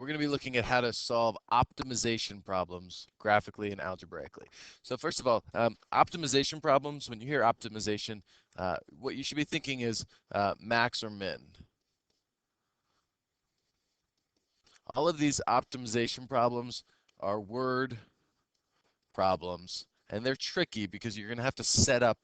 we're going to be looking at how to solve optimization problems graphically and algebraically. So first of all, optimization problems, when you hear optimization, what you should be thinking is max or min. All of these optimization problems are word problems, and they're tricky because you're going to have to set up,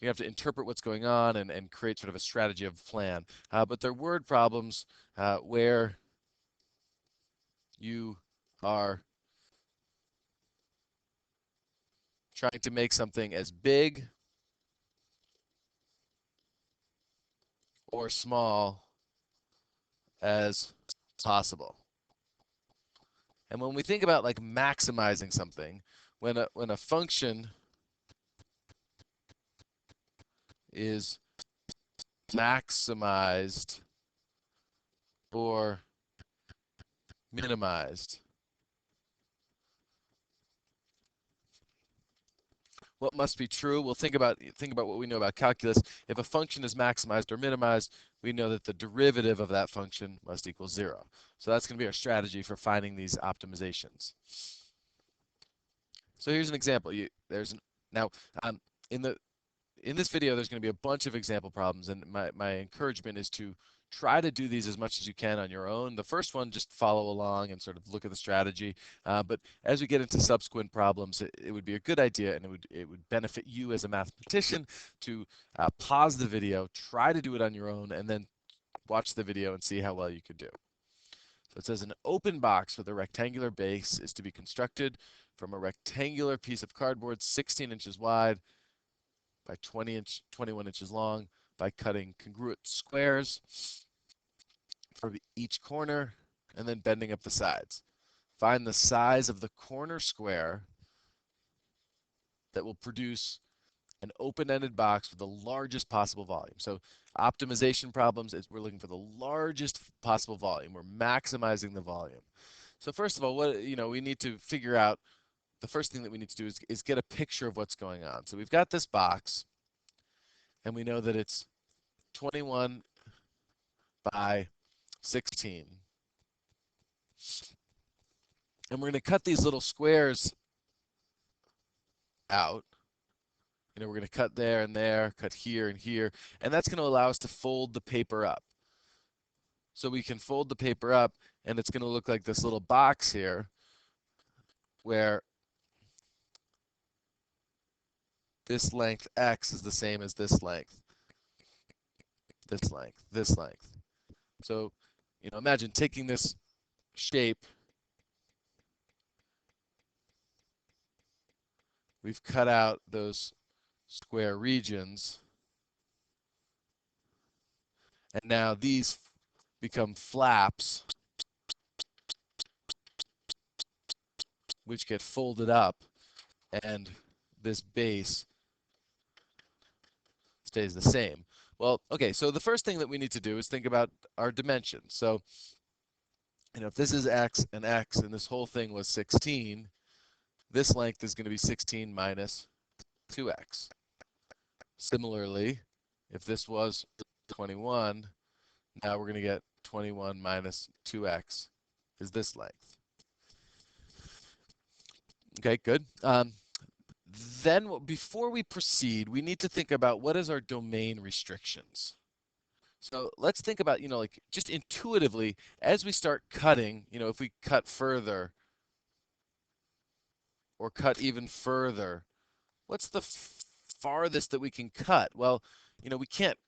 you have to interpret what's going on and create sort of a strategy of a plan. But they're word problems where you are trying to make something as big or small as possible. And when we think about like maximizing something, when a function is maximized or minimized, what must be true? We'll think about what we know about calculus. If a function is maximized or minimized, we know that the derivative of that function must equal 0. So that's going to be our strategy for finding these optimizations. So here's an example. Now in this video, there's going to be a bunch of example problems, and my encouragement is to try to do these as much as you can on your own. The first one, just follow along and sort of look at the strategy. But as we get into subsequent problems, it would be a good idea, and it would benefit you as a mathematician to pause the video, try to do it on your own, and then watch the video and see how well you could do. So it says an open box with a rectangular base is to be constructed from a rectangular piece of cardboard 16 inches wide by 21 inches long by cutting congruent squares for each corner and then bending up the sides. Find the size of the corner square that will produce an open-ended box with the largest possible volume. So optimization problems is we're looking for the largest possible volume. We're maximizing the volume. So first of all, we need to figure out, the first thing that we need to do is get a picture of what's going on. So we've got this box, and we know that it's 21 by 16. And we're going to cut these little squares out. We're going to cut there and there, cut here and here, and that's going to allow us to fold the paper up. So we can fold the paper up, and it's going to look like this little box here where this length x is the same as this length, this length, this length. So, imagine taking this shape. We've cut out those square regions, and now these become flaps which get folded up, and this base stays the same. Well, okay, so the first thing that we need to do is think about our dimensions. So, if this is x, and this whole thing was 16, this length is going to be 16 minus 2x. Similarly, if this was 21, now we're going to get 21 minus 2x is this length. Okay, good. Then before we proceed, we need to think about what is our domain restrictions. So let's think about, like just intuitively, as we start cutting, if we cut further or cut even further, what's the farthest that we can cut? Well, we can't,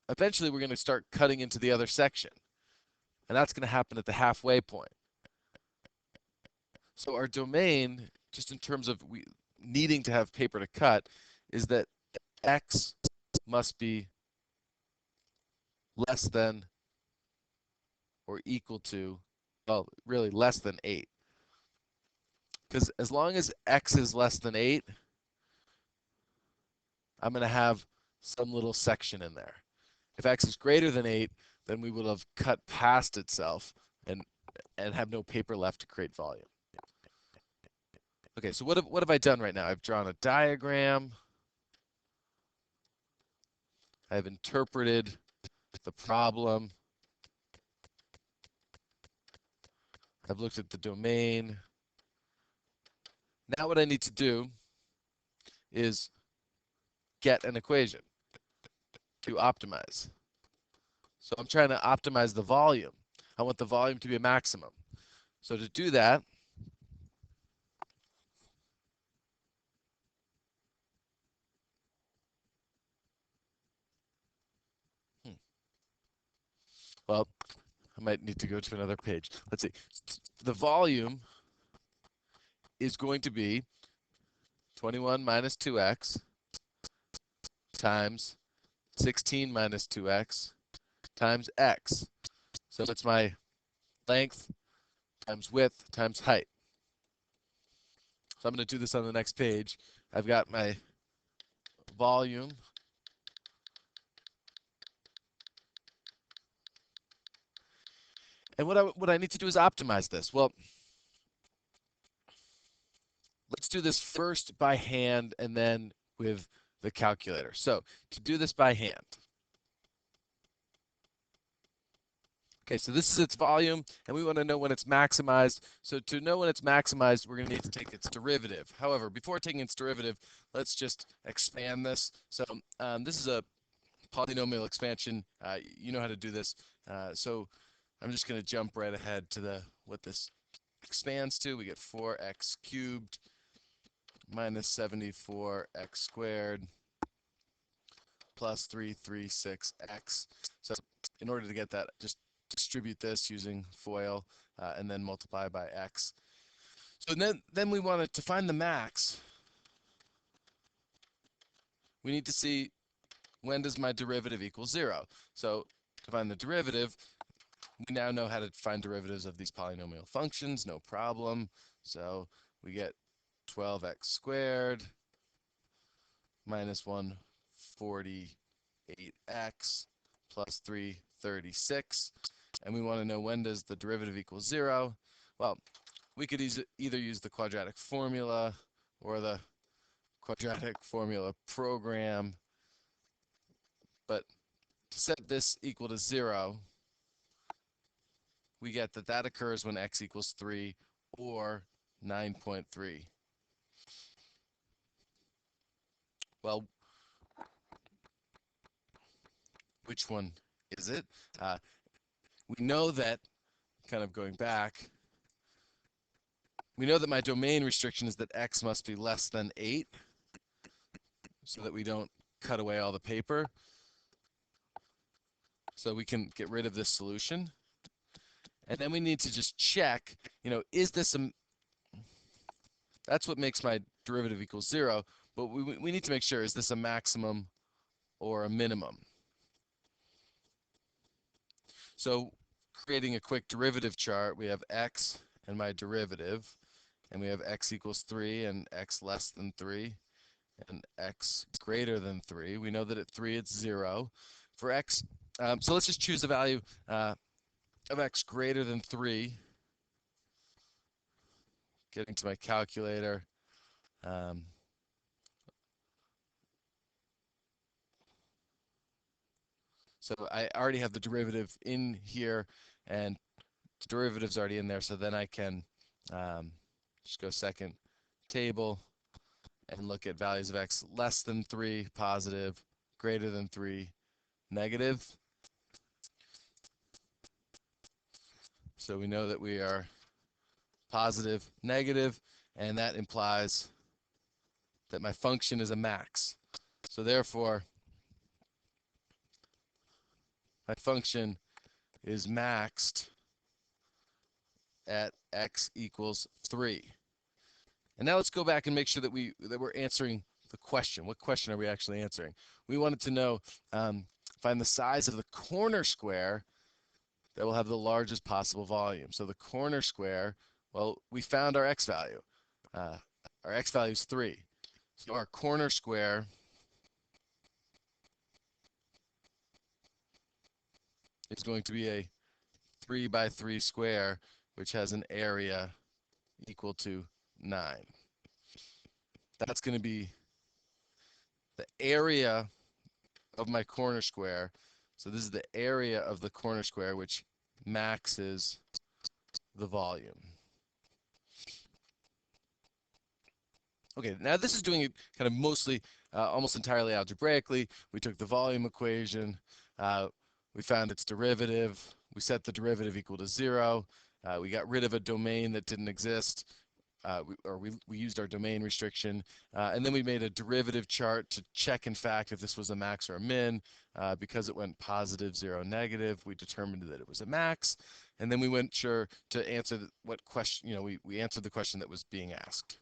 eventually we're going to start cutting into the other section, and that's going to happen at the halfway point. So our domain, just in terms of needing to have paper to cut, is that x must be less than or equal to, well, really less than 8. Because as long as x is less than 8, I'm going to have some little section in there. If x is greater than 8, then we will have cut past itself and have no paper left to create volume. Okay, so what have I done right now? I've drawn a diagram. I've interpreted the problem. I've looked at the domain. Now what I need to do is get an equation to optimize. So I'm trying to optimize the volume. I want the volume to be a maximum. So to do that, well, I might need to go to another page. Let's see. The volume is going to be 21 minus 2x times 16 minus 2x times x. So it's my length times width times height. So I'm going to do this on the next page. I've got my volume. And what I need to do is optimize this. Well, let's do this first by hand and then with the calculator. So to do this by hand. Okay, so this is its volume, and we want to know when it's maximized. So to know when it's maximized, we're going to need to take its derivative. However, before taking its derivative, let's just expand this. So this is a polynomial expansion. You know how to do this. So I'm just going to jump right ahead to what this expands to. We get 4x cubed minus 74x squared plus 336x. So in order to get that, just distribute this using FOIL and then multiply by x. So then we want to find the max. We need to see when does my derivative equal 0. So to find the derivative, we now know how to find derivatives of these polynomial functions, no problem. So we get 12x squared minus 148x plus 336. And we want to know when does the derivative equal 0. Well, we could either use the quadratic formula or the quadratic formula program. But to set this equal to 0, we get that occurs when x equals 3 or 9.3. Well, which one is it? We know that, kind of going back, we know that my domain restriction is that x must be less than 8 so that we don't cut away all the paper. So we can get rid of this solution. And then we need to just check, is this that's what makes my derivative equal 0, but we need to make sure, is this a maximum or a minimum? So creating a quick derivative chart, we have x and my derivative, and we have x equals 3 and x less than 3 and x greater than 3. We know that at 3 it's 0. For x, so let's just choose a value of x greater than 3. Getting to my calculator. So I already have the derivative in here, and the derivative's already in there, so then I can just go second table and look at values of x less than 3, positive, greater than 3, negative. So we know that we are positive, negative, and that implies that my function is a max. So therefore, my function is maxed at x equals 3. And now let's go back and make sure that we're answering the question. What question are we actually answering? We wanted to know, find the size of the corner square that will have the largest possible volume. So the corner square, well, we found our x value. Our x value is 3. So our corner square is going to be a 3 by 3 square, which has an area equal to 9. That's going to be the area of my corner square. So this is the area of the corner square, which maxes the volume. Okay, now this is doing it kind of mostly, almost entirely algebraically. We took the volume equation, we found its derivative, we set the derivative equal to 0, we got rid of a domain that didn't exist, we used our domain restriction, and then we made a derivative chart to check, in fact, if this was a max or a min. Because it went positive, 0, negative, we determined that it was a max, and then we went to answer what question, we answered the question that was being asked.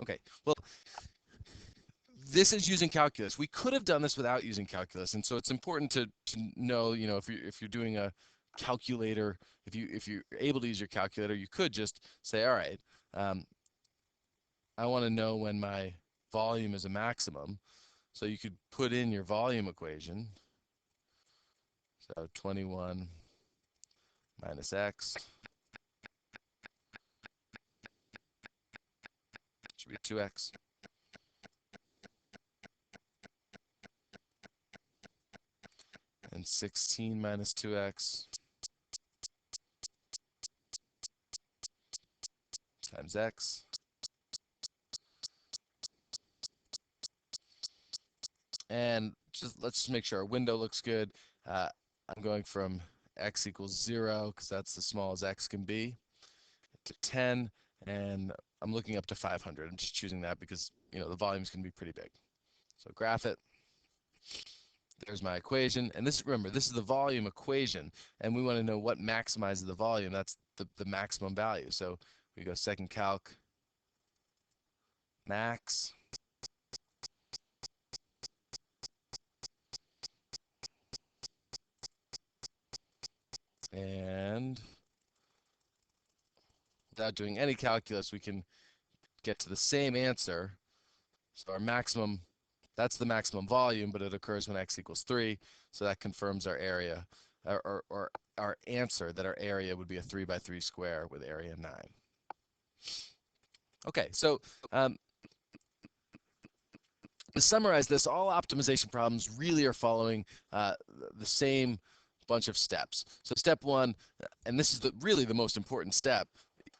Okay, well, this is using calculus. We could have done this without using calculus, and so it's important to know, if you're doing a calculator, if you're able to use your calculator, you could just say, all right, I want to know when my volume is a maximum. So you could put in your volume equation. So 21 minus x should be 2x. And 16 minus 2x times x. And let's just make sure our window looks good. I'm going from x equals 0, because that's as small as x can be, to 10, and I'm looking up to 500. I'm just choosing that because the volume's going to be pretty big. So graph it. There's my equation, and remember, this is the volume equation, and we want to know what maximizes the volume. That's the maximum value. So we go second calc, max, and without doing any calculus, we can get to the same answer. So our maximum, that's the maximum volume, but it occurs when x equals 3. So that confirms our area, or our answer, that our area would be a 3 by 3 square with area 9. Okay, so to summarize this, all optimization problems really are following the same bunch of steps. So step 1, and this is really the most important step,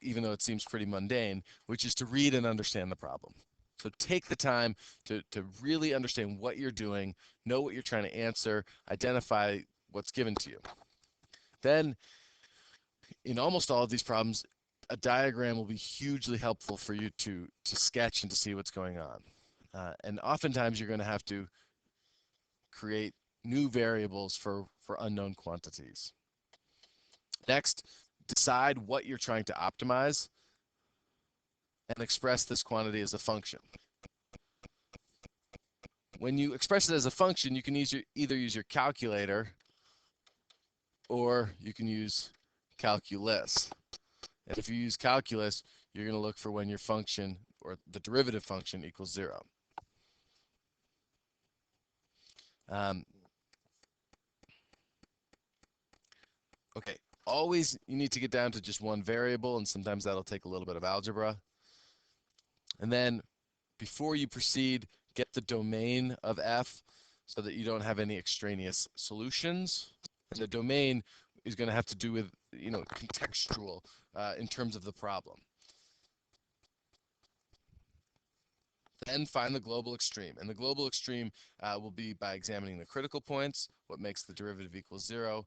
even though it seems pretty mundane, which is to read and understand the problem. So take the time to really understand what you're doing, know what you're trying to answer, identify what's given to you. Then, in almost all of these problems, a diagram will be hugely helpful for you to sketch and to see what's going on. And oftentimes you're going to have to create new variables for unknown quantities. Next, decide what you're trying to optimize and express this quantity as a function. When you express it as a function, you can either use your calculator or you can use calculus. And if you use calculus, you're going to look for when your function, or the derivative function, equals 0. Okay, always you need to get down to just one variable, and sometimes that'll take a little bit of algebra. And then before you proceed, get the domain of f so that you don't have any extraneous solutions. And the domain is going to have to do with, contextual in terms of the problem. Then find the global extreme. And the global extreme will be by examining the critical points, what makes the derivative equal 0,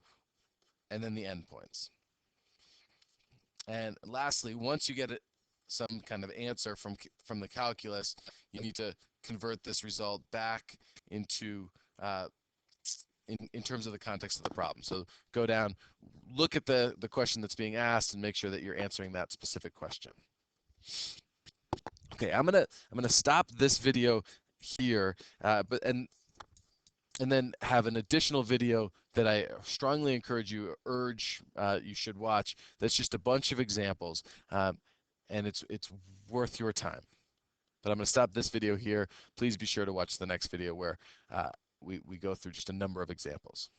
and then the endpoints. And lastly, once you get some kind of answer from the calculus, you need to convert this result back into in terms of the context of the problem. So go down, look at the question that's being asked, and make sure that you're answering that specific question. Okay, I'm gonna stop this video here, and then have an additional video that I strongly encourage you, you should watch. That's just a bunch of examples, and it's worth your time. But I'm going to stop this video here. Please be sure to watch the next video where we go through just a number of examples.